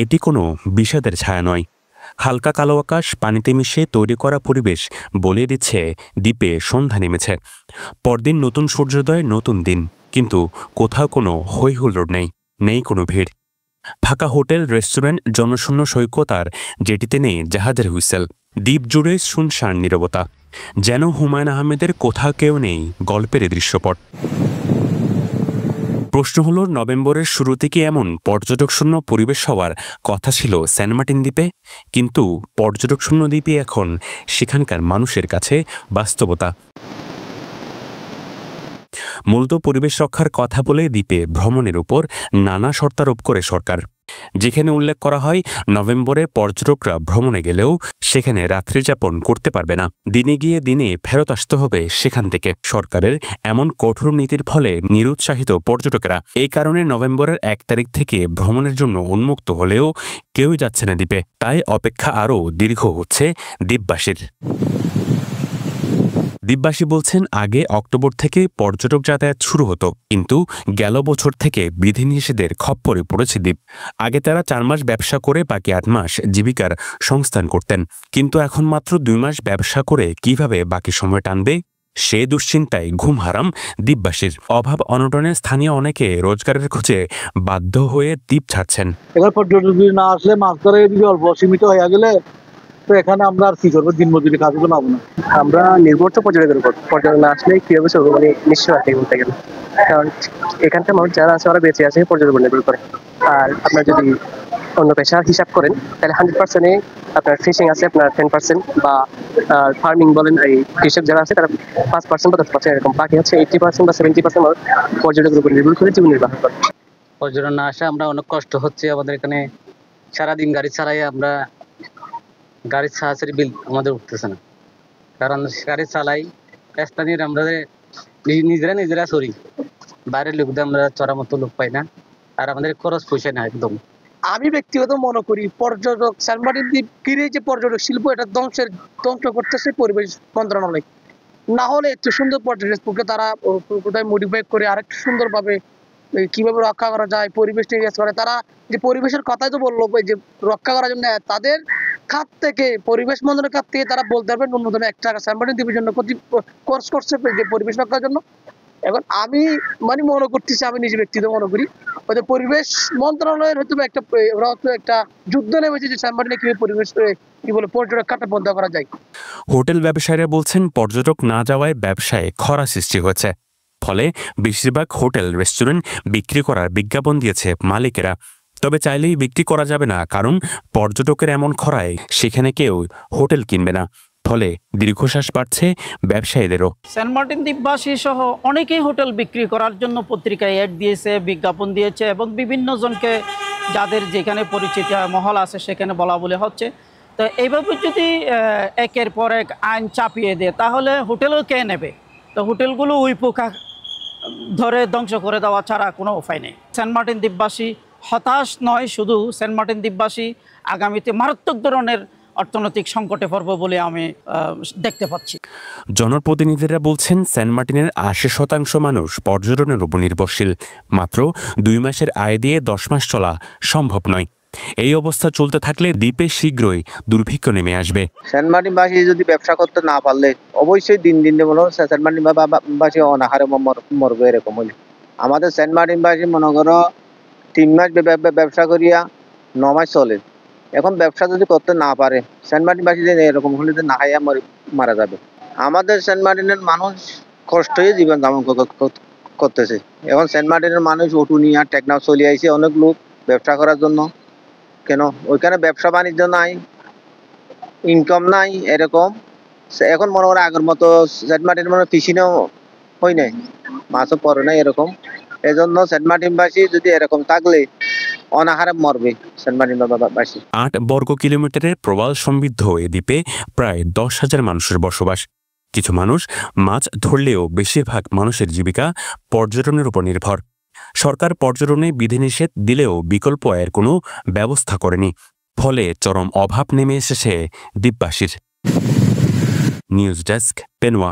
এটি কোনো বিষাদের ছায়া নয়, হালকা কালো আকাশ পানিতে মিশে তৈরি করা পরিবেশ বলে দিচ্ছে দ্বীপে সন্ধ্যা নেমেছে। পরদিন নতুন সূর্যোদয়, নতুন দিন, কিন্তু কোথাও কোনো হৈ হুল্লোড় নেই, নেই কোনো ভিড়। ফাঁকা হোটেল, রেস্টুরেন্ট, জনশূন্য সৈকত আর জেটিতে নেই জাহাজের হুইসেল। দ্বীপ জুড়ে শুনশান নীরবতা, যেন হুমায়ুন আহমেদের কোথাও কেউ নেই গল্পের এই দৃশ্যপট। প্রশ্ন হলো, নভেম্বরের শুরুতে কি এমন পর্যটকশূন্য পরিবেশ হওয়ার কথা ছিল সেন্ট মার্টিন দ্বীপে? কিন্তু পর্যটকশূন্য দ্বীপই এখন সেখানকার মানুষের কাছে বাস্তবতা। মূলত পরিবেশ রক্ষার কথা বলে দ্বীপে ভ্রমণের উপর নানা শর্তারোপ করে সরকার। যেখানে উল্লেখ করা হয় নভেম্বরে পর্যটকরা ভ্রমণে গেলেও সেখানে রাত্রিযাপন করতে পারবে না, দিনে গিয়ে দিনে ফেরত আসতে হবে সেখান থেকে। সরকারের এমন কঠোর নীতির ফলে নিরুৎসাহিত পর্যটকেরা। এই কারণে নভেম্বরের 1 তারিখ থেকে ভ্রমণের জন্য উন্মুক্ত হলেও কেউই যাচ্ছে না দ্বীপে। তাই অপেক্ষা আরও দীর্ঘ হচ্ছে দ্বীপবাসীর। দ্বীপবাসী বলছেন, আগে অক্টোবর থেকে পর্যটক যাতায়াত শুরু হতো, কিন্তু গেল বছর থেকে বিধিনিষেধের খপ্পরে পড়েছে দ্বীপ। আগে তারা 4 মাস ব্যবসা করে বাকি 8 মাস জীবিকার সংস্থান করতেন, কিন্তু এখন মাত্র 2 মাস ব্যবসা করে কিভাবে বাকি সময় টানবে সে দুশ্চিন্তায় ঘুম হারাম দ্বীপবাসীর। অভাব অনটনে স্থানীয় অনেকে রোজগারের খোঁজে বাধ্য হয়ে দ্বীপ ছাড়ছেন। এবার পর্যটক যদি না আসলে, মাছ ধরে যদি অল্প সীমিত হয়ে গেলে, তো এখানে আমরা আর কি করবো? দিনমজুরি কাজগুলো পাবো না। আমরা নির্ভর তো পর্যটকের উপর, পর্যটক না আসলে কিভাবে চলবো, মানে নিশ্চয় আর কি বলতে গেলে। কারণ এখানকার মানুষ যারা আছে ওরা বেঁচে আছে পর্যটকের উপর নির্ভর করে। আর আপনার যদি অন্য পেশার হিসাব করেন তাহলে 100%-এ আপনার ফিশিং আছে, আপনার 10%, বা ফার্মিং বলেন, এই কৃষক যারা আছে তারা 5% বা 10% এরকম। বাকি হচ্ছে 80% বা 70% মানুষ পর্যটকের উপর নির্ভর করে জীবন নির্বাহ করে। পর্যটন না আসা আমরা অনেক কষ্ট হচ্ছে আমাদের এখানে। সারাদিন গাড়ি ছাড়াই আমরা, গাড়ির সাহায্যের বিল আমাদের উঠতেছে না, কারণ গাড়ি চালাই স্থানীয় আমরা নিজেরা চড়ি, বাইরের লোকদের আমরা চড়ার মতো লোক পাই না, আর আমাদের খরচ পয়সা না একদম। আমি ব্যক্তিগত মনে করি পর্যটক সেন্ট মার্টিন দ্বীপ ঘিরে যে পর্যটক শিল্প, এটা ধ্বংস করতেছে পরিবেশ মন্ত্রণালয়। না হলে এত সুন্দর পর্যটককে তারা কোথায় মডিফাই করে আরেকটু সুন্দরভাবে কিভাবে রক্ষা করা যায়, পরিবেশ নিয়ে করে তারা যে পরিবেশের কথাই তো বললো যে রক্ষা করার জন্য তাদের খাত থেকে, পরিবেশ মন্ত্রণালয়ের খাত থেকে তারা বলতে পারবেন ন্যূনতম 1 টাকা সেন্ট মার্টিন দ্বীপের জন্য খরচ করছে যে পরিবেশ রক্ষার জন্য। এখন আমি মনে করতেছি, আমি নিজে ব্যক্তিগত মনে করি হয়তো পরিবেশ মন্ত্রণালয়ের হয়তো একটা যুদ্ধ নেমেছে যে সেন্ট মার্টিনে কিভাবে পরিবেশ পর্যটক খাতটা বন্ধ করা যায়। হোটেল ব্যবসায়ীরা বলছেন, পর্যটক না যাওয়ায় ব্যবসায় খরা সৃষ্টি হয়েছে। ফলে বেশিরভাগ হোটেল, রেস্টুরেন্ট বিক্রি করার বিজ্ঞাপন দিয়েছে মালিকেরা। তবে চাইলেই বিক্রি করা যাবে না, কারণ পর্যটকের এমন খরায় সেখানে কেউ হোটেল কিনবে না। ফলে দীর্ঘশ্বাস পাচ্ছে ব্যবসায়ীদেরও। সেন্ট মার্টিন দ্বীপবাসী সহ অনেকেই হোটেল বিক্রি করার জন্য পত্রিকায় অ্যাড দিয়েছে, বিজ্ঞাপন দিয়েছে, এবং বিভিন্ন জনকে যাদের যেখানে পরিচিত মহল আছে সেখানে বলা বলে হচ্ছে। তো এইভাবে যদি একের পর এক আইন চাপিয়ে দেয় তাহলে হোটেলও কে নেবে? তো হোটেলগুলো ওই পোকা ধরে ধ্বংস করে দেওয়া ছাড়া কোনো উপায় নেই। সেন্ট মার্টিন দ্বীপবাসী হতাশ নয়, শুধু সেন্ট মার্টিন দ্বীপবাসী আগামীতে মারাত্মক ধরনের অর্থনৈতিক সংকটে পড়বে বলে আমি দেখতে পাচ্ছি। জনপ্রতিনিধিরা বলছেন, সেন্ট মার্টিনের 80% মানুষ পর্যটনের উপর নির্ভরশীল। মাত্র 2 মাসের আয় দিয়ে 10 মাস চলা সম্ভব নয়। এই অবস্থা চলতে থাকলে দ্বীপে শীঘ্রই দুর্ভিক্ষ নেমে আসবে। সেন্ট মার্টিনবাসী যদি ব্যবসা করতে না পারলে অবশ্যই দিন দিন সেন্ট মার্টিনবাসী অনাহারে মরবে। এরকম হলে আমাদের সেন্ট মার্টিনবাসী মনে করো 3 মাস ব্যবসা করিয়া 9 মাস চলে। এখন ব্যবসা যদি করতে না পারে, সেন্ট মার্টিনবাসী এরকম হলে না খাইয়া মারা যাবে। আমাদের সেন্ট মার্টিনের মানুষ কষ্ট হয়ে জীবন যাপন করতেছে। এখন সেন্ট মার্টিনের মানুষ উঠুনিয়া টেকনাফ চলে আইছে অনেক লোক ব্যবসা করার জন্য। কেন ওইখানে ব্যবসা বাণিজ্য নাই, ইনকাম নাই, এরকম। এখন মনে হয় আগের মতো সেন্ট মার্টিন ফিশিংও হয় নাই, মাছও পড়ে নাই এরকম। এই জন্য সেন্ট মার্টিনবাসী যদি এরকম থাকলে অনাহারে মরবে সেন্ট মার্টিনবাসী। 8 বর্গ কিলোমিটারের প্রবাল সমৃদ্ধ এ দ্বীপে প্রায় 10,000 মানুষের বসবাস। কিছু মানুষ মাছ ধরলেও বেশিরভাগ মানুষের জীবিকা পর্যটনের উপর নির্ভর। সরকার পর্যটনে বিধিনিষেধ দিলেও বিকল্প আয়ের কোনো ব্যবস্থা করেনি। ফলে চরম অভাব নেমে এসেছে দ্বীপবাসীর। News desk, পেনওয়া।